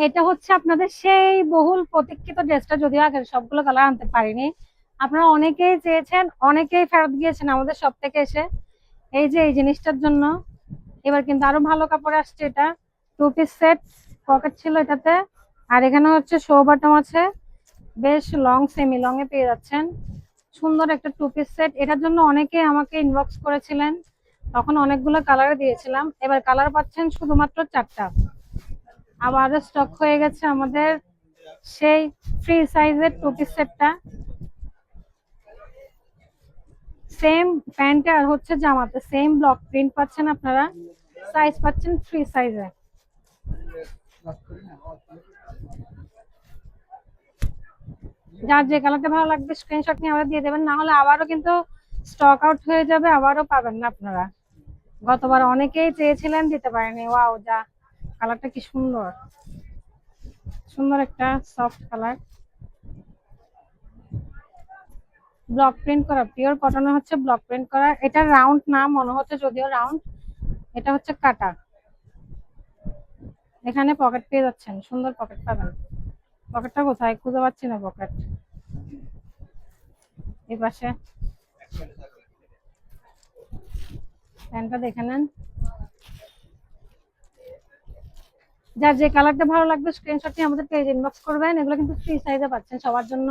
এটা হচ্ছে আপনাদের সেই বহুল প্রতীক্ষিত ড্রেসটা, যদিও আগে সবগুলো কালার আনতে পারিনি। আপনারা অনেকেই চেয়েছেন, অনেকেই ফেরত গিয়েছেন আমাদের সব থেকে এসে এই যে এই জিনিসটার জন্য। এবার কিন্তু আরো ভালো কাপড় আসছে। এটা 2 পিস সেট, পকেট ছিল এটাতে, আর এখানে হচ্ছে শো বাটম আছে, বেশ লং, সেমি লং এ পেয়ে যাচ্ছেন। সুন্দর একটা 2 পিস সেট। এটার জন্য অনেকে আমাকে ইনবক্স করেছিলেন, তখন অনেকগুলো কালারে দিয়েছিলাম। এবার কালার পাচ্ছেন শুধুমাত্র 4টা। আবারও স্টক হয়ে গেছে আমাদের সেই ফ্রি সাইজের 2 পিস সেটটা। সেম প্যান্টে আর হচ্ছে জামাতে সেম ব্লক প্রিন্ট পাচ্ছেন আপনারা, সাইজ পাচ্ছেন ফ্রি সাইজে। যার যে কালারটা ভালো লাগবে স্ক্রিনশট নিয়ে আমাদের দিয়ে দেবেন, না হলে আবারও কিন্তু স্টক আউট হয়ে যাবে, আবারও পাবেন না আপনারা। গতবার অনেকেই চেয়েছিলেন, দিতে পারেনি। ওয়াও, যা কালারটা কি সুন্দর, সুন্দর একটা সফট কালার, ব্লক প্রিন্ট করা, পিওর কটনে হচ্ছে ব্লক প্রিন্ট করা। এটা রাউন্ড না মনে হচ্ছে, যদিও রাউন্ড, এটা হচ্ছে কাটা। এখানে পকেট পেয়ে যাচ্ছেন, সুন্দর পকেট পাবেন। পকেটটা কোথায় খুঁজে পাচ্ছি না পকেট। এই পাশে প্যান্টটা দেখে নেন। যার যে কালারটা ভালো লাগবে স্ক্রিনশট নিয়ে আমাদের পেজ ইনবক্স করবেন। এগুলো কিন্তু ফ্রি সাইজে পাচ্ছেন সবার জন্য।